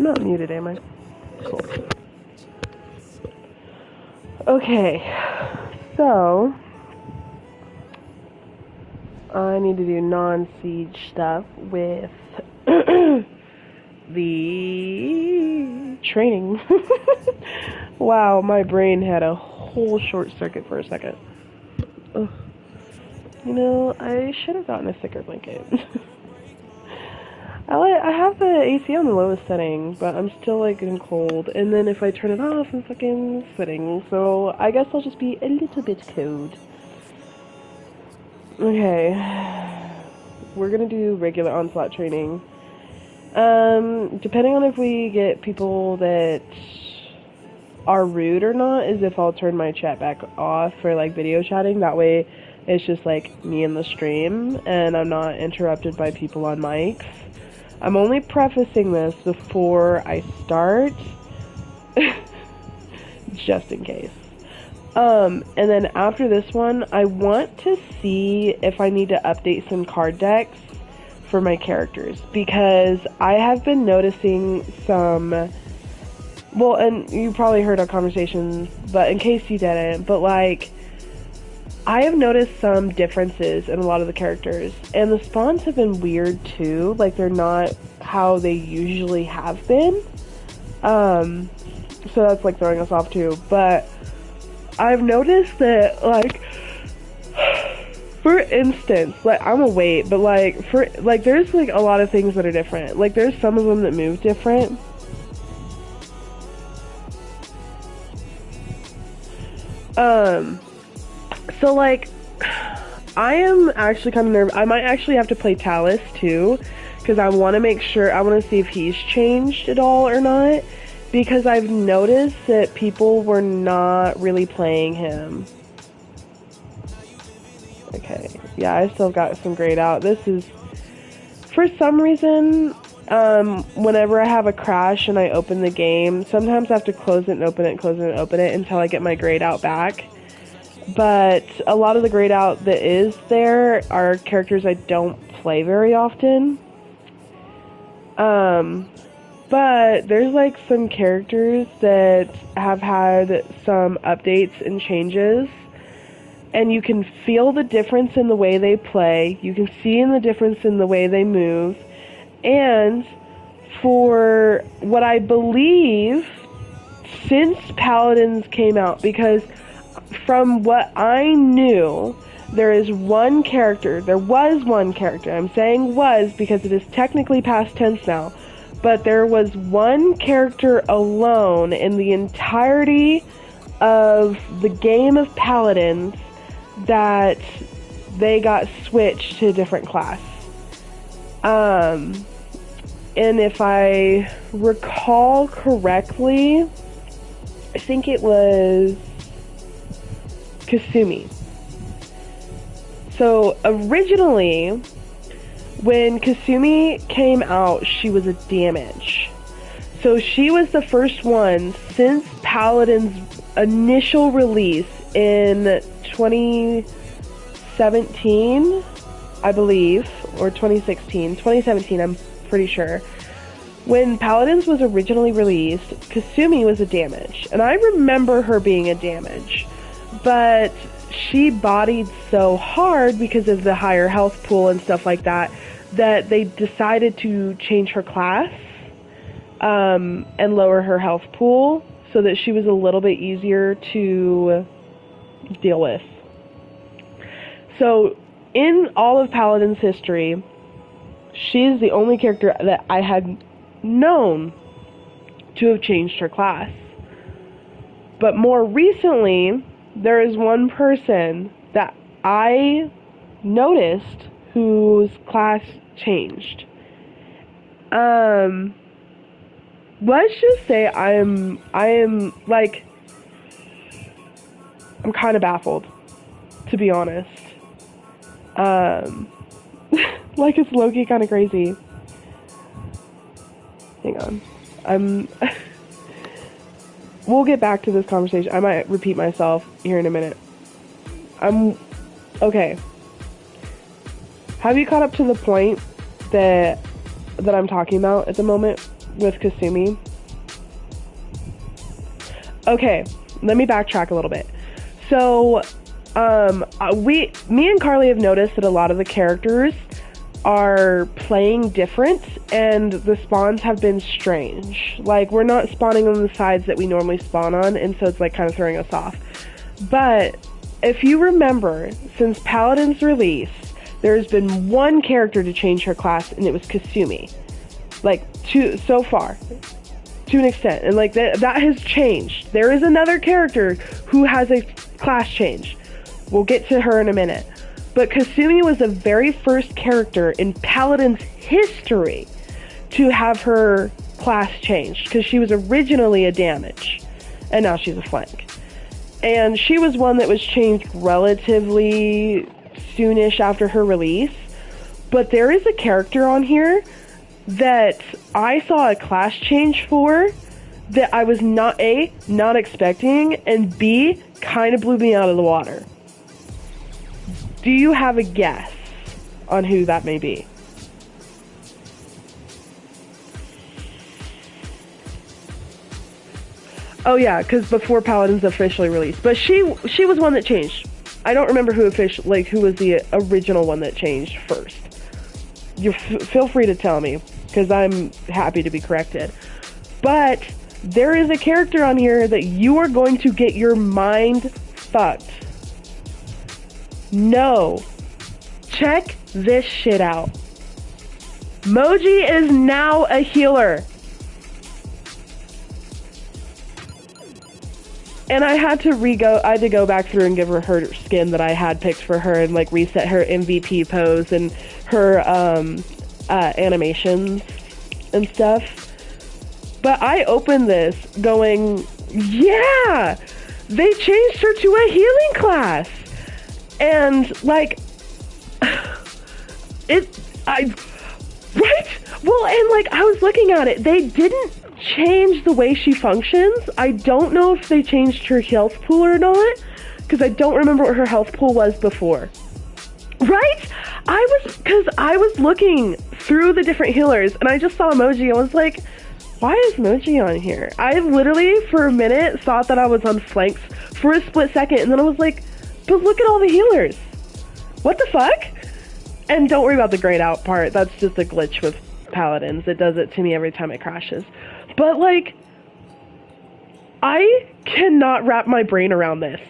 I'm not muted, am I? Cool. Okay, so I need to do non-siege stuff with the training. Wow, my brain had a whole short circuit for a second. Ugh. You know, I should have gotten a thicker blanket. I have the AC on the lowest setting, but I'm still like getting cold. And then if I turn it off, I'm fucking sweating. So I guess I'll just be a little bit cold. Okay, we're gonna do regular onslaught training. Depending on if we get people that are rude or not, is if I'll turn my chat back off for like video chatting. That way, it's just like me and the stream, and I'm not interrupted by people on mics. I'm only prefacing this before I start, just in case. And then after this one, I want to see if I need to update some card decks for my characters, because I have been noticing some, well, and you probably heard our conversations, but in case you didn't, but like, I have noticed some differences in a lot of the characters, and the spawns have been weird too, like they're not how they usually have been, so that's like throwing us off too, but I've noticed that, like, for instance, like, I'm a wait, but like, there's like a lot of things that are different, like there's some of them that move different. So, like, I am actually kind of nervous. I might actually have to play Talus, too, because I want to make sure, I want to see if he's changed at all or not, because I've noticed that people were not really playing him. Okay, yeah, I still got some grayed out. This is, for some reason, whenever I have a crash and I open the game, sometimes I have to close it and open it, close it and open it until I get my grayed out back. But a lot of the grayed out that is there are characters I don't play very often. But there's like some characters that have had some updates and changes, and you can feel the difference in the way they play, you can see the difference in the way they move, and for what I believe, since Paladins came out, because from what I knew, there was one character, I'm saying was because it is technically past tense now, but there was one character alone in the entirety of the game of Paladins that they got switched to a different class. And if I recall correctly, I think it was Kasumi. So originally, when Kasumi came out, she was a damage. So she was the first one since Paladin's initial release in 2017, I believe, or 2017, I'm pretty sure. When Paladins was originally released, Kasumi was a damage, and I remember her being a damage, but she bodied so hard because of the higher health pool and stuff like that, that they decided to change her class, and lower her health pool so that she was a little bit easier to deal with. So in all of Paladin's history, she's the only character that I had known to have changed her class. But more recently, there is one person that I noticed whose class changed. Let's just say I am like, I'm kind of baffled, to be honest. Like, it's low-key kind of crazy. Hang on. We'll get back to this conversation. I might repeat myself here in a minute. Okay. Have you caught up to the point that I'm talking about at the moment? with Kasumi. Okay, let me backtrack a little bit. So, me and Carly have noticed that a lot of the characters are playing different, and the spawns have been strange. Like, we're not spawning on the sides that we normally spawn on, and so it's like kind of throwing us off. But if you remember, since Paladins release, there's been one character to change her class, and it was Kasumi. Like, so far, to an extent, and like that has changed. There is another character who has a class change. We'll get to her in a minute. But Kasumi was the very first character in Paladins history to have her class changed, because she was originally a damage, and now she's a flank. And she was one that was changed relatively soonish after her release. But there is a character on here that I saw a class change for that I was not expecting, and B, kind of blew me out of the water. Do you have a guess on who that may be? Oh yeah, because before Paladins officially released, but she was one that changed. I don't remember who was the original one that changed first. You feel free to tell me, because I'm happy to be corrected. But there is a character on here that you are going to get your mind fucked. No. Check this shit out. Moji is now a healer. And I had to go back through and give her skin that I had picked for her, and like reset her MVP pose and her animations and stuff. But I opened this going, yeah, they changed her to a healing class. And like, right? Well, and like, I was looking at it, they didn't change the way she functions. I don't know if they changed her health pool or not, because I don't remember what her health pool was before. Right? I was looking through the different healers, and I just saw Moji. I was like, why is Moji on here? I literally, for a minute, thought that I was on flanks for a split second, and then I was like, but look at all the healers. What the fuck? And don't worry about the grayed out part. That's just a glitch with Paladins. It does it to me every time it crashes. But like, I cannot wrap my brain around this.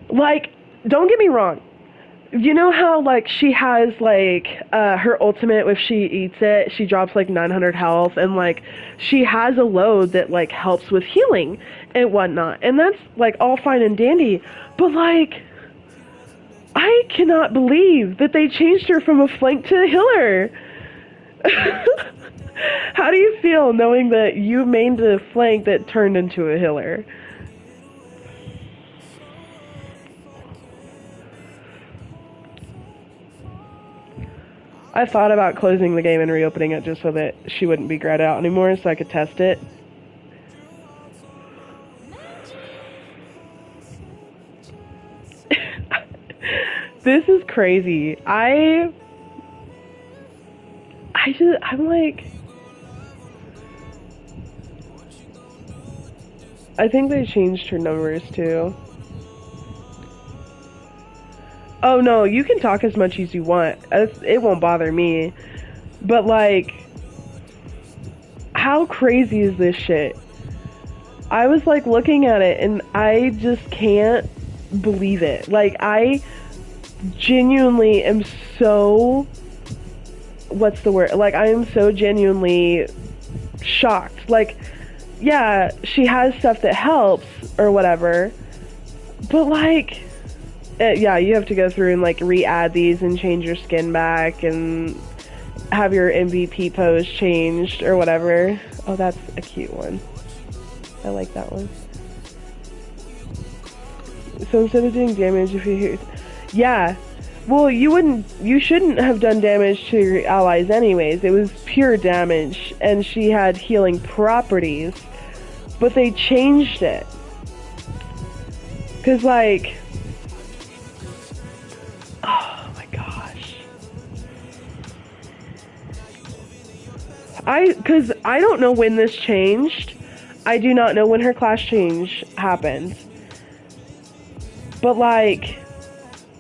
Like, don't get me wrong. You know how like she has like her ultimate, if she eats it, she drops like 900 health, and like she has a load that like helps with healing and whatnot, and that's like all fine and dandy. But like, I cannot believe that they changed her from a flank to a healer. How do you feel knowing that you mained a flank that turned into a healer? I thought about closing the game and reopening it just so that she wouldn't be grayed out anymore, so I could test it. This is crazy. I'm like, I think they changed her numbers too. Oh no, you can talk as much as you want. It won't bother me. But like, how crazy is this shit? I was like looking at it and I just can't believe it. Like, I genuinely am so, what's the word? Like, I am so genuinely shocked. Like, yeah, she has stuff that helps or whatever, but like, yeah, you have to go through and like re-add these and change your skin back and have your MVP pose changed or whatever. Oh, that's a cute one. I like that one. So instead of doing damage, if you hear, yeah, well, you shouldn't have done damage to your allies anyways. It was pure damage, and she had healing properties, but they changed it. 'Cause like, oh my gosh. Because I don't know when this changed. I do not know when her class change happened. But like,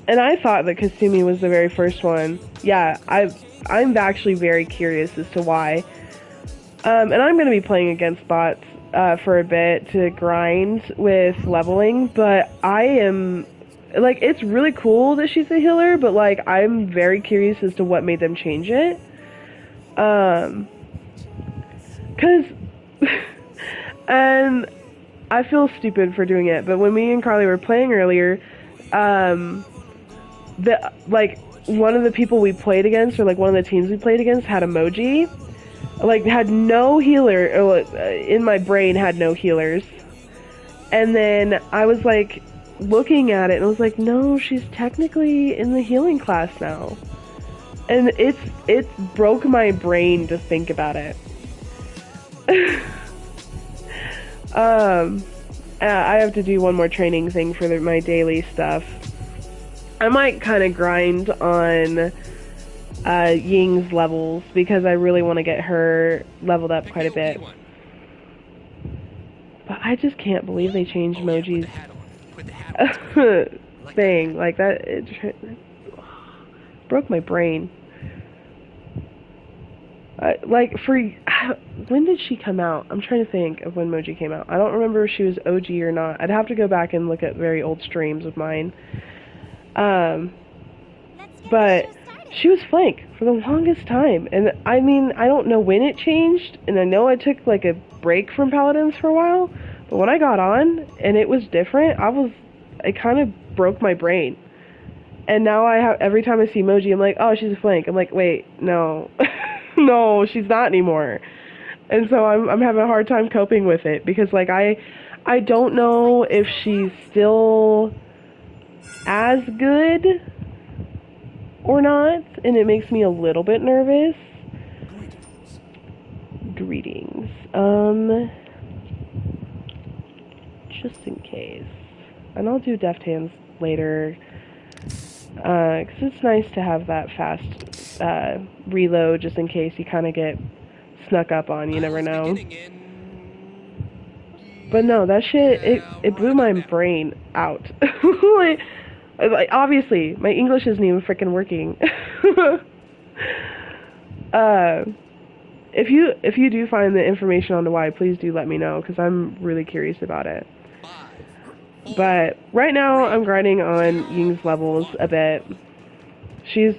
and I thought that Kasumi was the very first one. Yeah, I'm actually very curious as to why. And I'm going to be playing against bots for a bit to grind with leveling, but I am, like, it's really cool that she's a healer, but, like, I'm very curious as to what made them change it. Because, and I feel stupid for doing it, but when me and Carly were playing earlier, like, one of the people we played against, or, like, one of the teams we played against had emoji. Like, had no healer, or in my brain had no healers. And then I was, like, looking at it, and I was like, no, she's technically in the healing class now. And it broke my brain to think about it. I have to do one more training thing for my daily stuff. I might kind of grind on Ying's levels because I really want to get her leveled up quite a bit. But I just can't believe they changed Moji's thing. Like, that, it broke my brain. Like, when did she come out? I'm trying to think of when Moji came out. I don't remember if she was OG or not. I'd have to go back and look at very old streams of mine. But she was flank for the longest time. And I mean, I don't know when it changed, and I know I took like a break from Paladins for a while, but when I got on and it was different, it kind of broke my brain. And now every time I see Moji, I'm like, oh, she's a flank. I'm like, wait, no. No, she's not anymore. And so I'm having a hard time coping with it because, like, I don't know if she's still as good or not, and it makes me a little bit nervous. Greetings. Just in case. And I'll do Deft Hands later, because it's nice to have that fast reload just in case you kind of get snuck up on. You never know. But no, that shit, it blew my brain out. Like, obviously, my English isn't even freaking working. If you do find the information on the why, please do let me know, because I'm really curious about it. But right now, I'm grinding on Ying's levels a bit. She's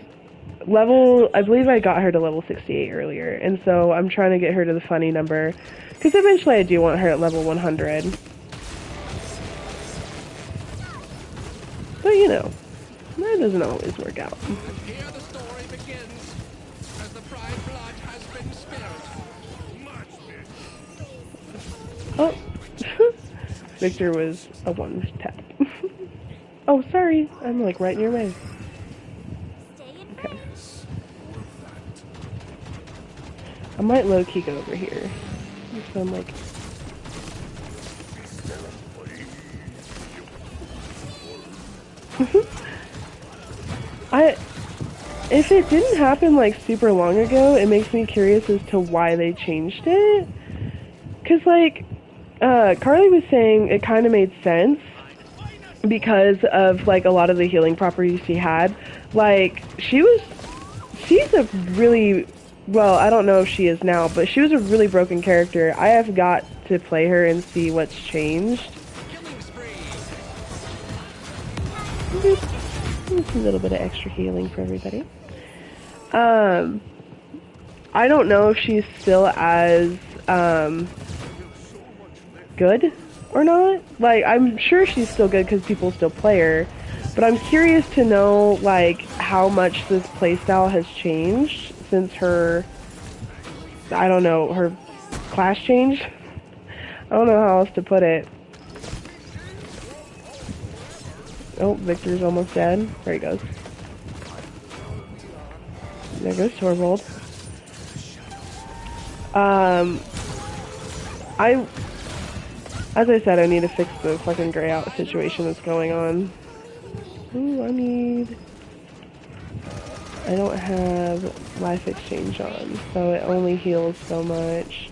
I believe I got her to level 68 earlier, and so I'm trying to get her to the funny number, because eventually I do want her at level 100. But you know, that doesn't always work out. And here the story begins, as the pride blood has been spilled. Oh, Victor was a one tap. Oh, sorry, I'm like right in your way. Okay. I might low-key go over here. So I'm like... If it didn't happen like super long ago, it makes me curious as to why they changed it. Cause like, Carly was saying it kind of made sense because of like a lot of the healing properties she had. Like, she's a really, well, I don't know if she is now, but she was a really broken character. I have got to play her and see what's changed. Just a little bit of extra healing for everybody. I don't know if she's still as good or not. Like, I'm sure she's still good because people still play her, but I'm curious to know like how much this playstyle has changed since her, I don't know, her class changed. I don't know how else to put it. Oh, Victor's almost dead. There he goes. There goes Torvald. As I said, I need to fix the fucking gray out situation that's going on. Ooh, I need... I don't have life exchange on, so it only heals so much.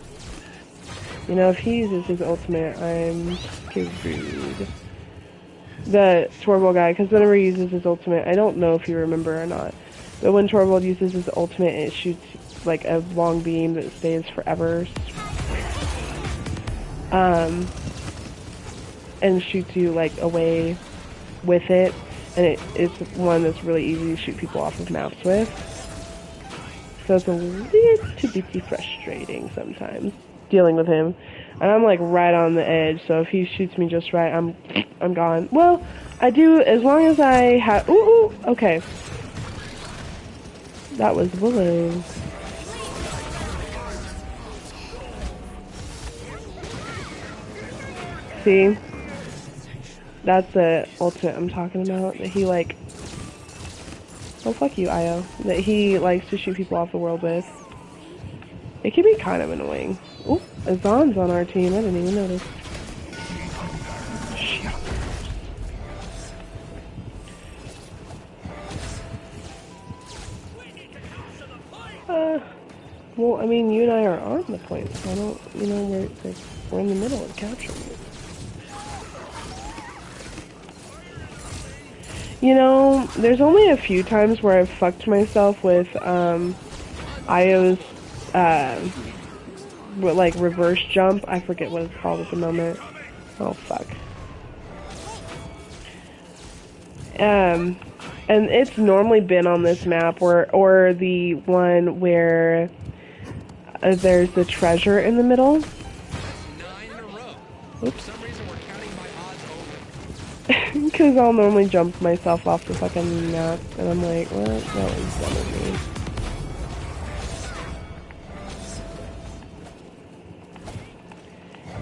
You know, if he uses his ultimate, I'm screwed. The Torvald guy, because whenever he uses his ultimate, I don't know if you remember or not, but when Torvald uses his ultimate, it shoots like a long beam that stays forever. And shoots you like away with it, and it's one that's really easy to shoot people off of maps with. So it's a little bitty frustrating sometimes dealing with him, and I'm like right on the edge. So if he shoots me just right, I'm gone. Well, I do as long as I have. Ooh, okay. That was Willow. See? That's the ultimate I'm talking about. That he like... Oh, fuck you, Io. That he likes to shoot people off the world with. It can be kind of annoying. Ooh, Azan's on our team. I didn't even notice. Well, I mean, you and I are on the point, so I don't, you know, we're in the middle of capturing it. You know, there's only a few times where I've fucked myself with, Io's, like, reverse jump. I forget what it's called at the moment. Oh, fuck. And it's normally been on this map, or the one where there's the treasure in the middle. 9 in a row. Oops. For some reason, we're counting my odds over. Because I'll normally jump myself off the fucking map, and I'm like, well, that was dumb of me.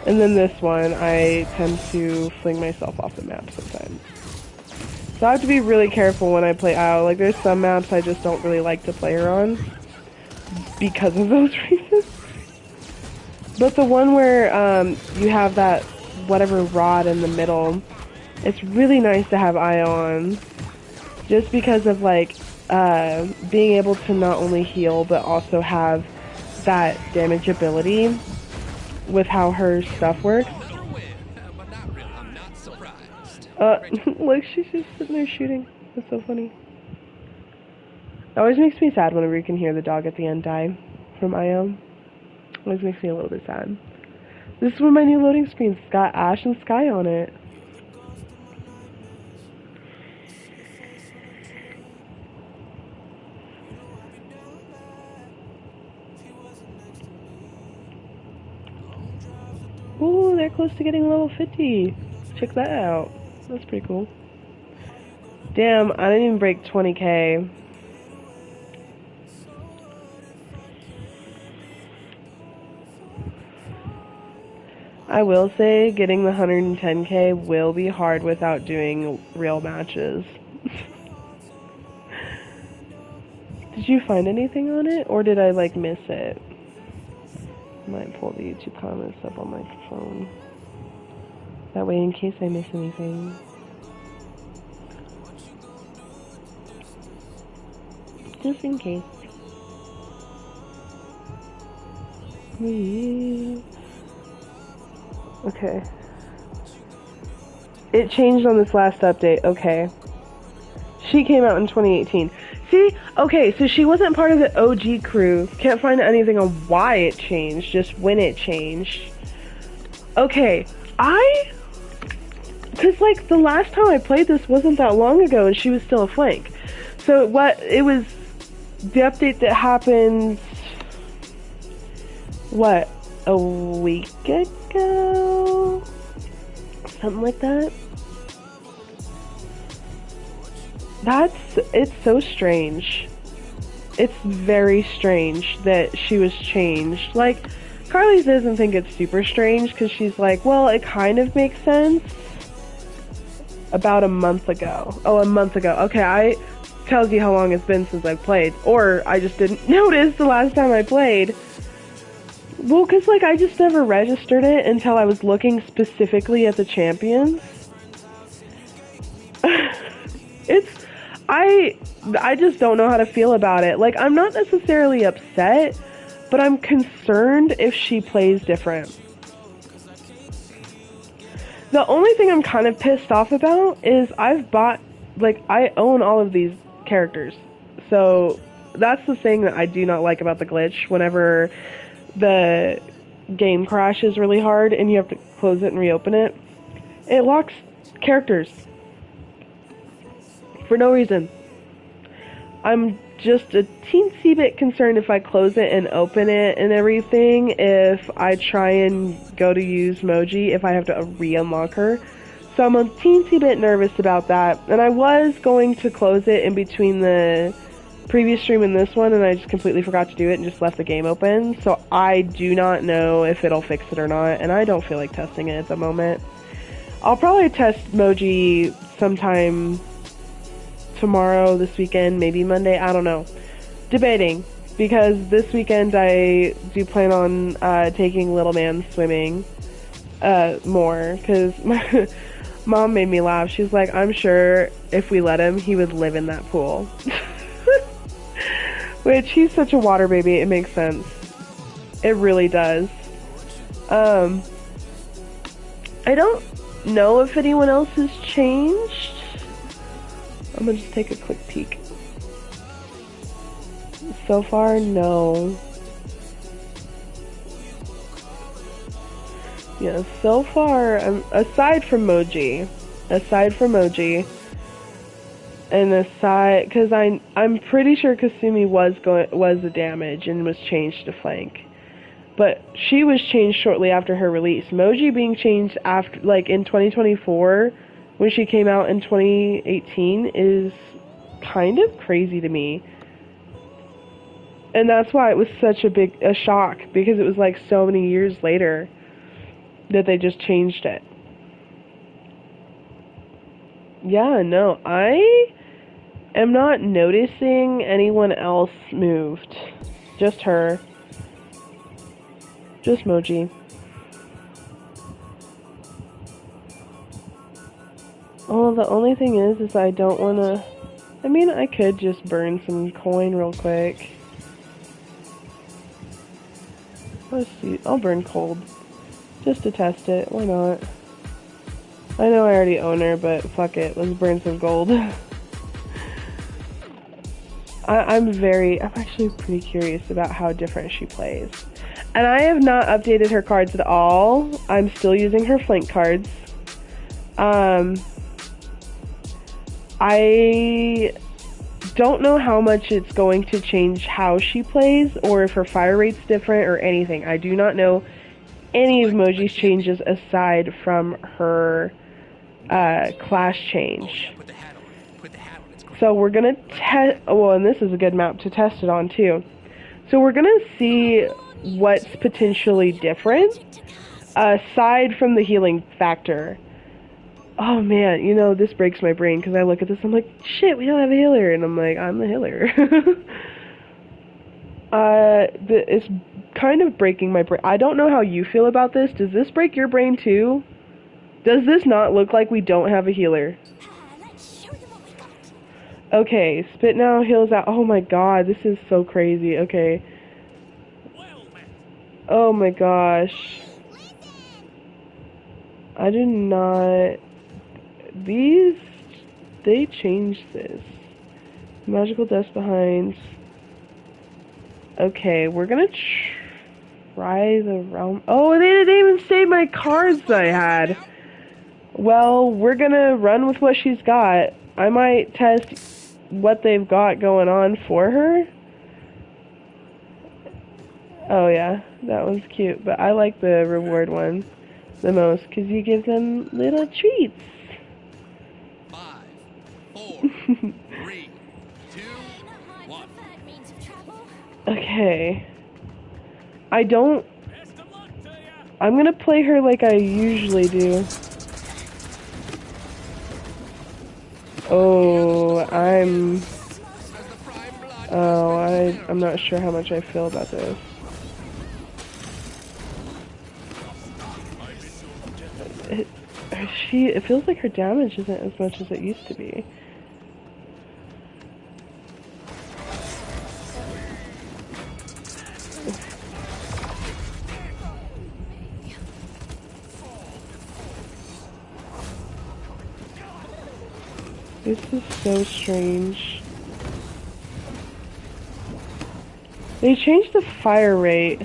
And then this one, I tend to fling myself off the map sometimes. So I have to be really careful when I play IO. Like, there's some maps I just don't really like to play her on because of those reasons. But the one where you have that whatever rod in the middle, it's really nice to have IO on. Just because of, like, being able to not only heal, but also have that damage ability with how her stuff works. Look, she's just sitting there shooting. That's so funny. It always makes me sad whenever you can hear the dog at the end die from IO. Always makes me a little bit sad. This is one of my new loading screens. It's got Ash and Sky on it. Ooh, they're close to getting level 50. Check that out. That's pretty cool. Damn, I didn't even break 20k. I will say, getting the 110k will be hard without doing real matches. Did you find anything on it, or did I, like, miss it? I might pull the YouTube comments up on my phone. That way, in case I miss anything. Just in case. Okay. It changed on this last update. Okay. She came out in 2018. See? Okay, so she wasn't part of the OG crew. Can't find anything on why it changed, just when it changed. Okay, because, like, the last time I played this wasn't that long ago, and she was still a flank. So, it was the update that happened, what, a week ago? Something like that? It's so strange. It's very strange that she was changed. Like, Carly doesn't think it's super strange, because she's like, well, it kind of makes sense. About a month ago. Oh, a month ago. Okay, tells you how long it's been since I've played. Or I just didn't notice the last time I played. Well, because, like, I just never registered it until I was looking specifically at the champions. I just don't know how to feel about it. Like, I'm not necessarily upset, but I'm concerned if she plays different. The only thing I'm kind of pissed off about is I own all of these characters. So that's the thing that I do not like about the glitch. Whenever the game crashes really hard and you have to close it and reopen it, it locks characters for no reason. I'm just a teensy bit concerned if I close it and open it and everything, if I try and go to use Moji, if I have to re-unlock her. So I'm a teensy bit nervous about that. And I was going to close it in between the previous stream and this one, and I just completely forgot to do it and just left the game open. So I do not know if it'll fix it or not, and I don't feel like testing it at the moment. I'll probably test Moji sometime tomorrow, this weekend, maybe Monday, I don't know. Debating, because this weekend I do plan on taking little man swimming more, because my mom made me laugh. She's like, I'm sure if we let him, he would live in that pool. Which, he's such a water baby, it makes sense. It really does. I don't know if anyone else has changed. I'm gonna just take a quick peek. So far, no. Yeah, so far, aside from Moji, and aside, because I'm pretty sure Kasumi was a damage and was changed to flank, but she was changed shortly after her release. Moji being changed after, like, in 2024. When she came out in 2018 is kind of crazy to me. And that's why it was such a shock, because it was like so many years later that they just changed it. Yeah, no, I am not noticing anyone else moved. Just her. Just Moji. Oh, the only thing is I don't want to... I mean, I could just burn some coin real quick. Let's see. I'll burn cold. Just to test it. Why not? I know I already own her, but fuck it. Let's burn some gold. I'm actually pretty curious about how different she plays. And I have not updated her cards at all. I'm still using her flank cards. I don't know how much it's going to change how she plays, or if her fire rate's different, or anything. I do not know any of Moji's changes aside from her class change. So we're gonna test. Well, and this is a good map to test it on too. So we're gonna see what's potentially different aside from the healing factor. Oh man, you know, this breaks my brain, because I look at this, I'm like, shit, we don't have a healer, and I'm like, I'm the healer. It's kind of breaking my brain. I don't know how you feel about this. Does this break your brain too? Does this not look like we don't have a healer? Okay, spit now, heals out. Oh my god, this is so crazy. Okay. Oh my gosh. I did not... They changed this. Magical Dust Behind. Okay, we're gonna try the realm. Oh, they didn't even save my cards that I had. Well, we're gonna run with what she's got. I might test what they've got going on for her. Oh yeah, that one's cute, but I like the reward one the most, because you give them little treats. 5, 4, 3, 2, 1. Okay. I'm gonna play her like I usually do. Oh, I'm not sure how much I feel about this. It feels like her damage isn't as much as it used to be. This is so strange. They changed the fire rate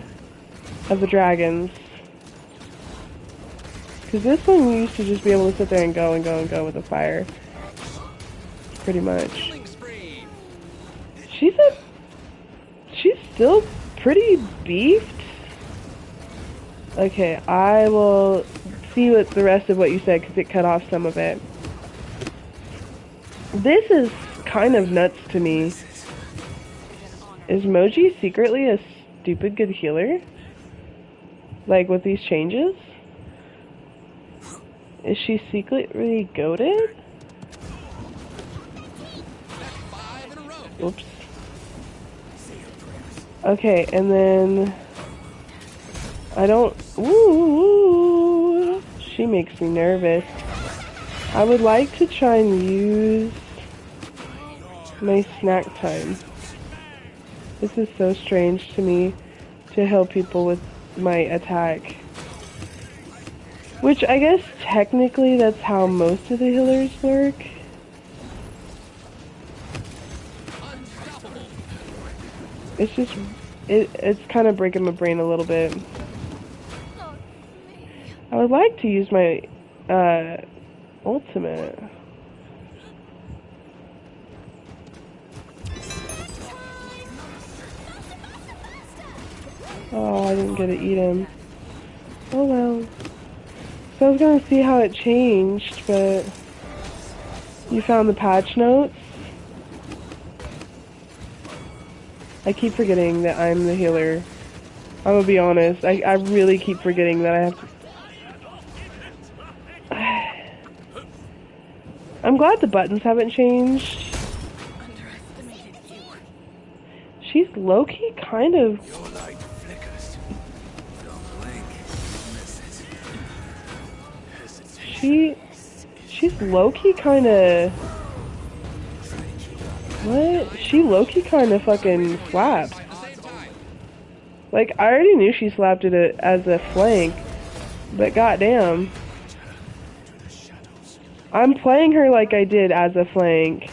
of the dragons. Because this one we used to just be able to sit there and go and go and go with the fire. Pretty much. She's still pretty beefed. Okay, I will see what the rest of what you said because it cut off some of it. This is kind of nuts to me. Is Moji secretly a stupid good healer? Like with these changes? Is she secretly goated? Oops. Okay, and then I don't. Ooh, she makes me nervous. I would like to try and use my snack time. This is so strange to me to help people with my attack. Which I guess technically that's how most of the healers work. It's just, it's kind of breaking my brain a little bit. I would like to use my ultimate. Oh, I didn't get to eat him. Oh well. So I was gonna see how it changed, but you found the patch notes? I keep forgetting that I'm the healer. I'm gonna be honest. I really keep forgetting that I have to... I'm glad the buttons haven't changed. She's low-key kind of... She's low-key kind of... What? She low-key kind of fucking slaps. Like, I already knew she slapped it as a flank, but goddamn. I'm playing her like I did as a flank.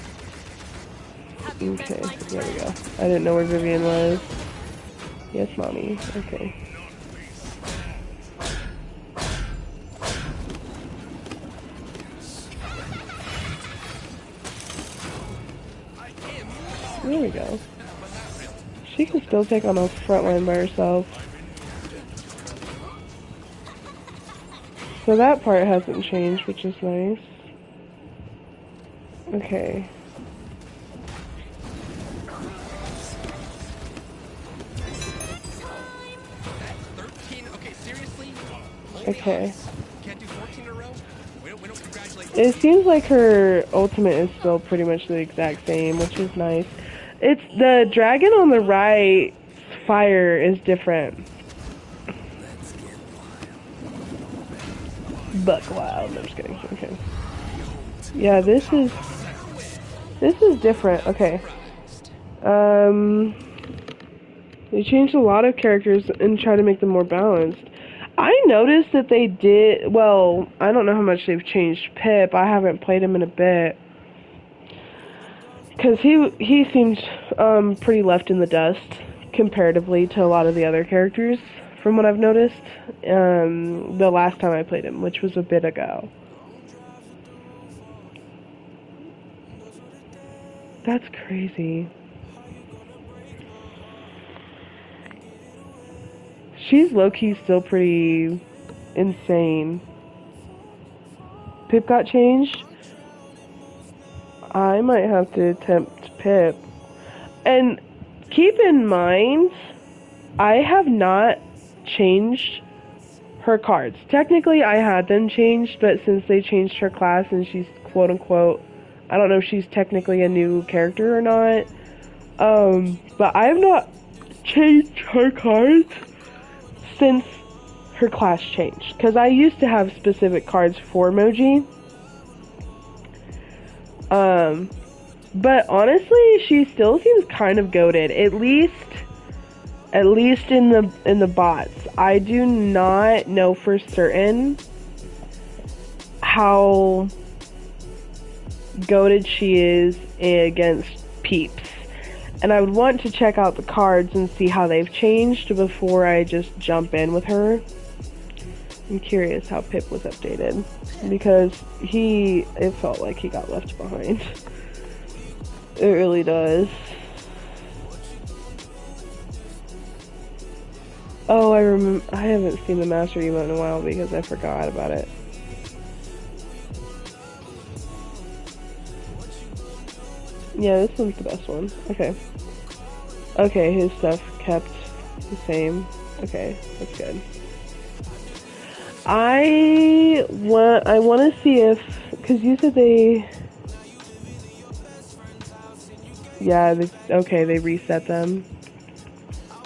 Okay, there we go. I didn't know where Vivian was. Yes, mommy. Okay. There we go. She can still take on a front line by herself. So that part hasn't changed, which is nice. Okay. Okay. It seems like her ultimate is still pretty much the exact same, which is nice. It's the dragon on the right fire is different. Buck wild. I'm just kidding. Okay. Yeah, this is different. Okay. They changed a lot of characters and tried to make them more balanced. I noticed that they did, well, I don't know how much they've changed Pip. I haven't played him in a bit. Because he seemed pretty left in the dust comparatively to a lot of the other characters from what I've noticed the last time I played him, which was a bit ago. That's crazy. She's low-key still pretty insane. Pip got changed? I might have to attempt Pip. And keep in mind, I have not changed her cards. Technically, I had them changed, but since they changed her class and she's quote-unquote, I don't know if she's technically a new character or not, but I have not changed her cards since her class changed, because I used to have specific cards for Moji. But honestly, she still seems kind of goated. At least in the bots. I do not know for certain how goated she is against peeps. And I would want to check out the cards and see how they've changed before I just jump in with her. I'm curious how Pip was updated, because it felt like he got left behind. It really does. Oh, I haven't seen the Master emote in a while because I forgot about it. Yeah, this one's the best one. Okay. Okay, his stuff kept the same. Okay, that's good. I want to see if, because you said they, yeah, they reset them.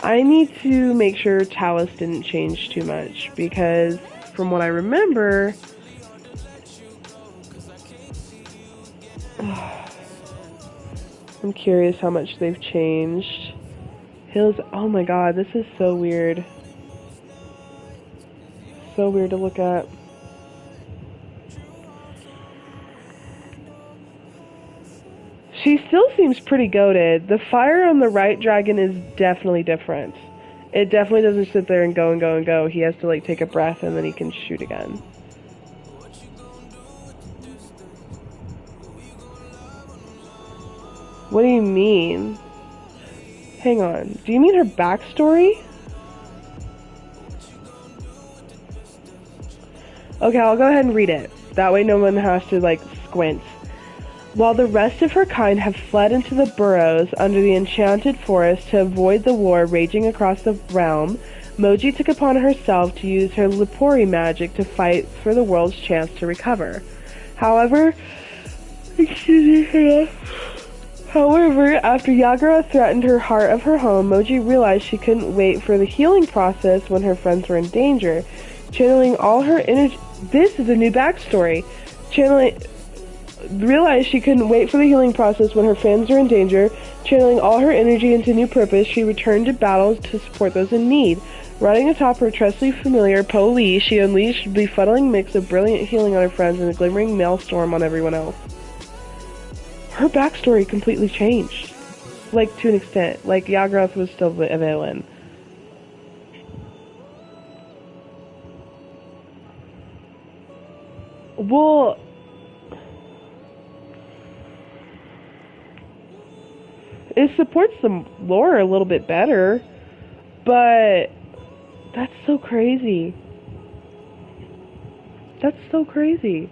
I need to make sure Talis didn't change too much, because from what I remember, I'm curious how much they've changed. Hills, oh my god, this is so weird. So weird to look at. She still seems pretty goated. The fire on the right dragon is definitely different. It definitely doesn't sit there and go and go and go. He has to like take a breath and then he can shoot again. What do you mean? Hang on. Do you mean her backstory? Okay, I'll go ahead and read it. That way no one has to, like, squint. While the rest of her kind have fled into the burrows under the enchanted forest to avoid the war raging across the realm, Moji took upon herself to use her Lepori magic to fight for the world's chance to recover. However, after Yagura threatened her heart of her home, Moji realized she couldn't wait for the healing process when her friends were in danger. Channeling all her energy... This is a new backstory. Realized she couldn't wait for the healing process when her friends were in danger. Channeling all her energy into new purpose, she returned to battle to support those in need. Riding atop her trustly familiar, Po Li, she unleashed a befuddling mix of brilliant healing on her friends and a glimmering maelstrom on everyone else. Her backstory completely changed. Like, to an extent. Like, Yagurath was still a villain. Well, it supports the lore a little bit better, but that's so crazy. That's so crazy.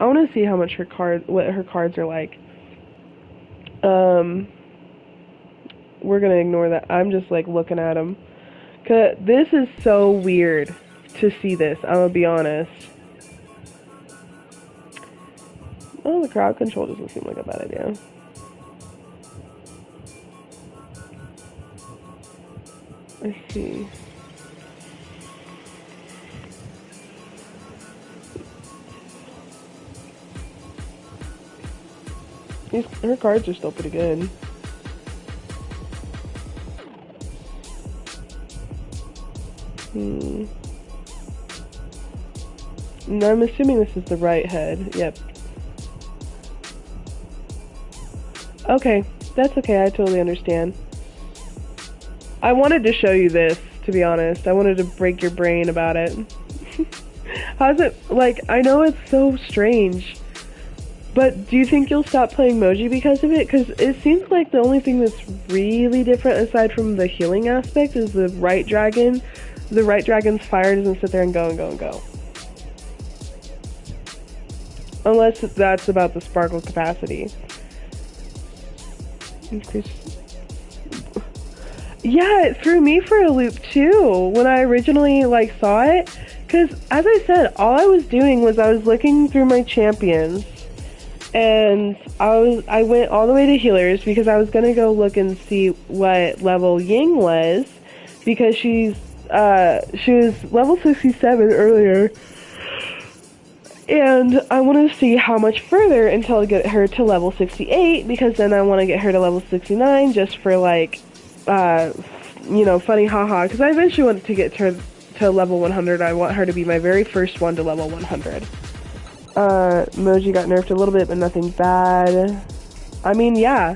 I want to see how much what her cards are like. We're gonna ignore that. I'm just like looking at them. 'Cause this is so weird to see this. I'm gonna be honest. Oh, the crowd control doesn't seem like a bad idea. I see. Her cards are still pretty good. And I'm assuming this is the right head. Yep. Okay, that's okay. I totally understand. I wanted to show you this, to be honest. I wanted to break your brain about it. How's it, like, I know it's so strange, but do you think you'll stop playing Moji because of it? Because it seems like the only thing that's really different, aside from the healing aspect, is the right dragon. The right dragon's fire doesn't sit there and go and go and go. Unless that's about the sparkle capacity. Yeah, it threw me for a loop too when I originally like saw it, because as I said, all I was doing was I was looking through my champions, and I went all the way to healers because I was gonna go look and see what level Ying was, because she was level 67 earlier. And I want to see how much further until I get her to level 68, because then I want to get her to level 69 just for, like, funny haha. Because I eventually want to get her to level 100. I want her to be my very first one to level 100. Moji got nerfed a little bit, but nothing bad. I mean, yeah.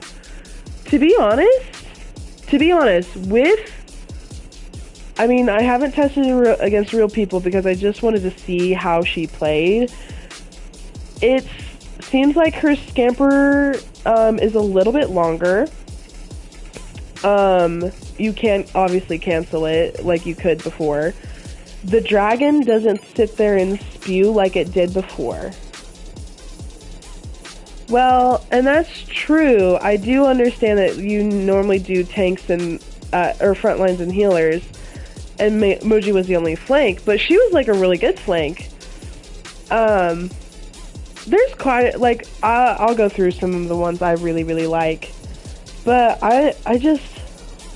To be honest, I haven't tested it against real people because I just wanted to see how she played. It seems like her scamper is a little bit longer. You can't obviously cancel it like you could before. The dragon doesn't sit there and spew like it did before. Well, and that's true. I do understand that you normally do tanks and or front lines and healers, and Moji was the only flank, but she was like a really good flank. There's quite like I'll go through some of the ones I really really like, but I just,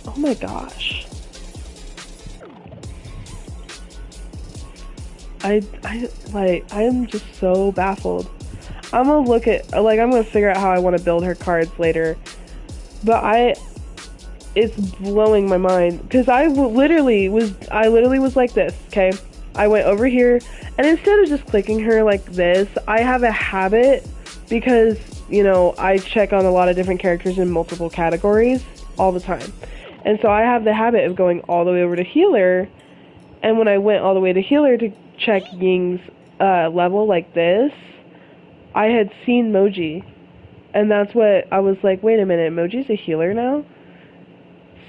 oh my gosh, I am just so baffled. I'm gonna figure out how I want to build her cards later, but it's blowing my mind because I literally was like this. Okay, I went over here, and instead of just clicking her like this, I have a habit because I check on a lot of different characters in multiple categories all the time, and so I have the habit of going all the way over to healer. And when I went all the way to healer to check Ying's level like this, I had seen Moji, and that's what I was like, wait a minute, Moji's a healer now?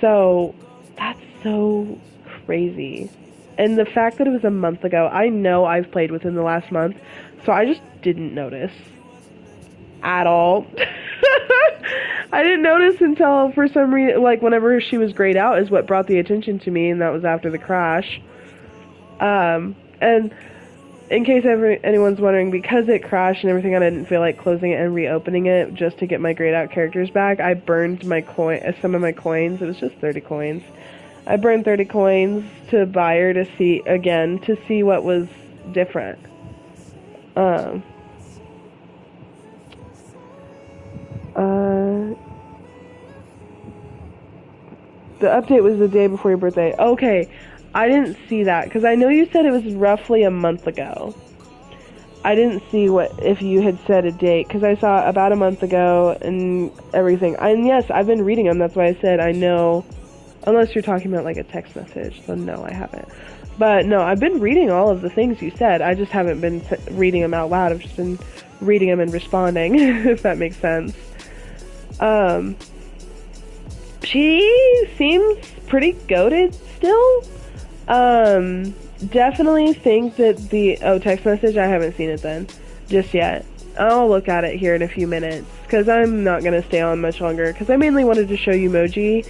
So, that's so crazy. And the fact that it was a month ago, I know I've played within the last month, so I just didn't notice. At all. I didn't notice until, for some reason, like, whenever she was grayed out is what brought the attention to me, and that was after the crash. And in case anyone's wondering, because it crashed and everything, I didn't feel like closing it and reopening it just to get my grayed out characters back. I burned some of my coins. It was just 30 coins. I burned 30 coins to buy her to see what was different. The update was the day before your birthday. Okay. I didn't see that, because I know you said it was roughly a month ago. I didn't see if you had said a date, because I saw about a month ago and everything. And yes, I've been reading them, that's why I said I know, unless you're talking about like a text message, so no, I haven't. But no, I've been reading all of the things you said, I just haven't been reading them out loud, I've just been reading them and responding, if that makes sense. She seems pretty goated still. Definitely think that text message, I haven't seen it then, just yet. I'll look at it here in a few minutes, because I'm not going to stay on much longer, because I mainly wanted to show you Moji.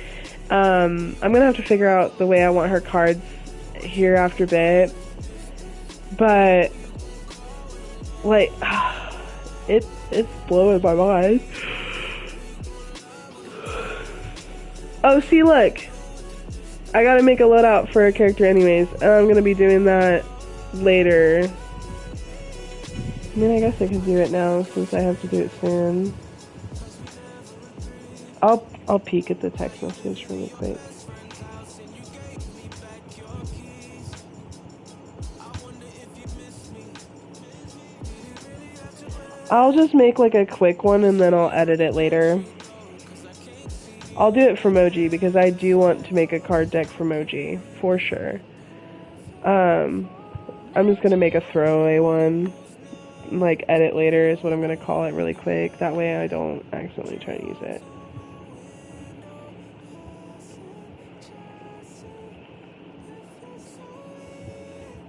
I'm going to have to figure out the way I want her cards here after a bit, but, like, it's blowing my mind. Oh, see, look. I gotta make a loadout for a character anyways, and I'm gonna be doing that later. I mean, I guess I can do it now since I have to do it soon. I'll peek at the text message really quick. I'll just make like a quick one and then I'll edit it later. I'll do it for Moji because I do want to make a card deck for Moji, for sure. I'm just gonna make a throwaway one, like edit later is what I'm gonna call it really quick. That way I don't accidentally try to use it.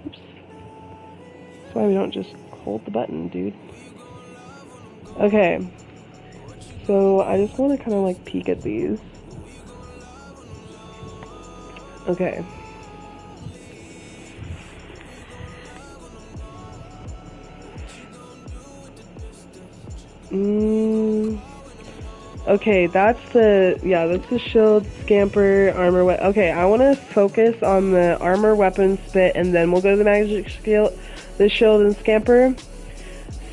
Oops. That's why we don't just hold the button, dude. Okay. So, I just want to kind of, like, peek at these. Okay. Okay, that's the shield, scamper, armor, okay, I want to focus on the armor, weapon, spit, and then we'll go to the magic skill, the shield, and scamper.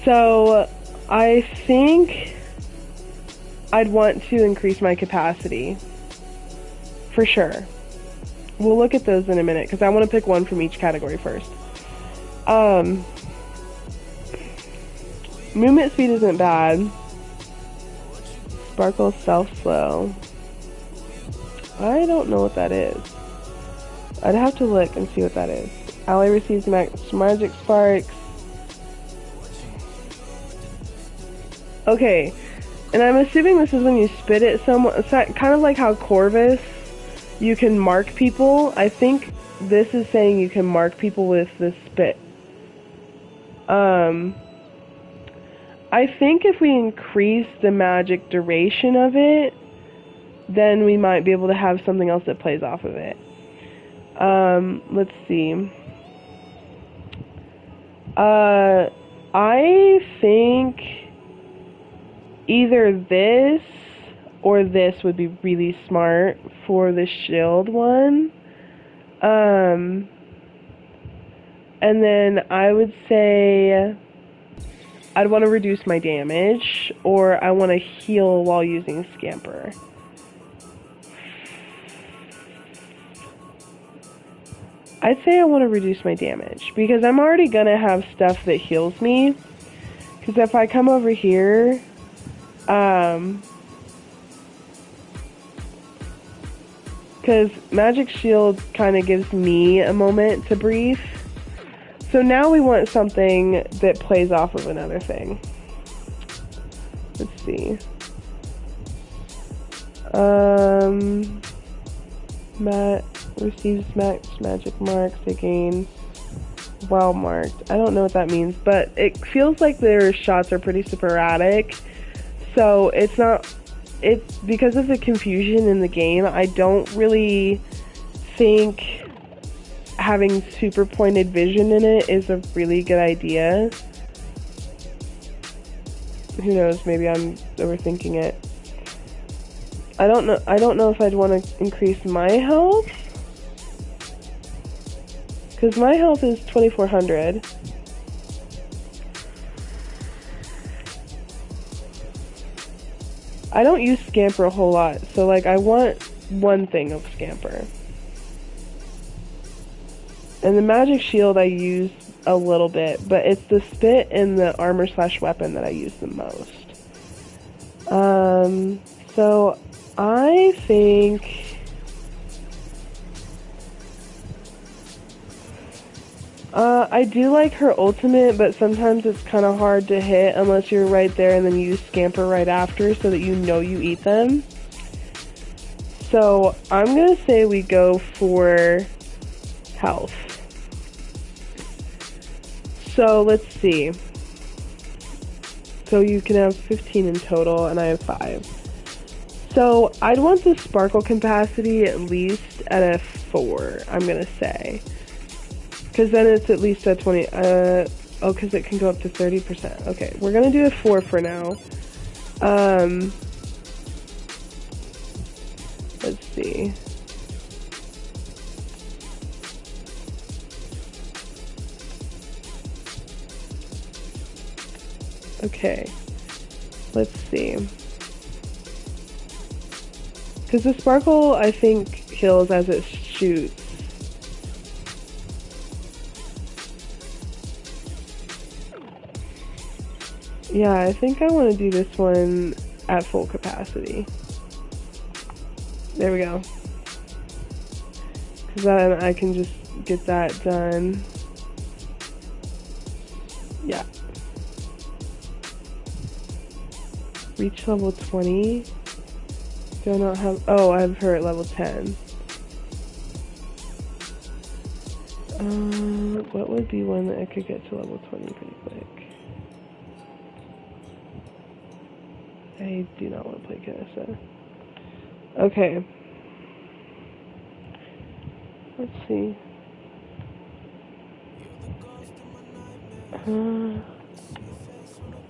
So, I think I'd want to increase my capacity. For sure. We'll look at those in a minute, because I want to pick one from each category first. Movement speed isn't bad. Sparkle self-slow. I don't know what that is. I'd have to look and see what that is. Ally receives magic sparks. Okay, and I'm assuming this is when you spit at someone. It's kind of like how Corvus, you can mark people. I think this is saying you can mark people with the spit. I think if we increase the magic duration of it, then we might be able to have something else that plays off of it. Let's see. I think either this or this would be really smart for the shield one. And then I would say I'd want to reduce my damage, or I want to heal while using Scamper. I'd say I want to reduce my damage, because I'm already going to have stuff that heals me. Because if I come over here, because Magic Shield kind of gives me a moment to breathe. So now we want something that plays off of another thing. Let's see. Matt receives max magic marks. They gain well marked. I don't know what that means, but it feels like their shots are pretty sporadic. So it's because of the confusion in the game. I don't really think having super pointed vision in it is a really good idea. Who knows, maybe I'm overthinking it. I don't know if I'd want to increase my health, because my health is 2400. I don't use Scamper a whole lot, so like I want one thing of Scamper. And the Magic Shield I use a little bit, but it's the spit and the armor/weapon that I use the most. So I think I do like her ultimate, but sometimes it's kind of hard to hit unless you're right there and then you Scamper right after so that you know you eat them. So I'm gonna say we go for health. So let's see. So you can have 15 in total, and I have 5. So I'd want the sparkle capacity at least at a 4, I'm gonna say. Because then it's at least a 20, because it can go up to 30%. Okay, we're gonna do a 4 for now. Let's see. Okay, let's see. Because the sparkle, I think, heals as it shoots. Yeah, I think I want to do this one at full capacity. There we go. Because then I can just get that done. Yeah. Reach level 20. Do I not have... Oh, I have her at level 10. What would be one that I could get to level 20 pretty quick? I do not want to play Kinessa. Okay. Let's see.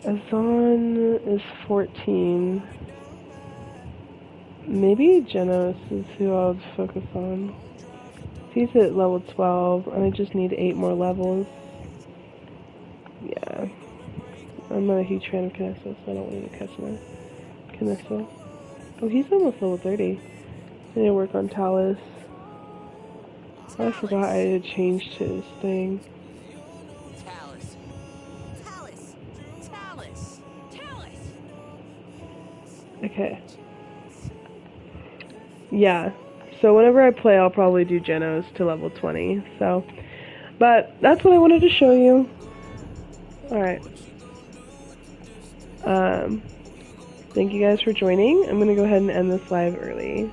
Azan is 14. Maybe Genos is who I'll focus on. He's at level 12, and I just need 8 more levels. Yeah. I'm not a huge fan of Kinessa, so I don't want to catch him. Kinessa. Oh, he's almost level 30. I need to work on Talus. I forgot I had changed his thing. Talus. Talus. Talus. Okay. Yeah. So whenever I play, I'll probably do Genos to level 20. So, but that's what I wanted to show you. Alright. Thank you guys for joining. I'm gonna go ahead and end this live early.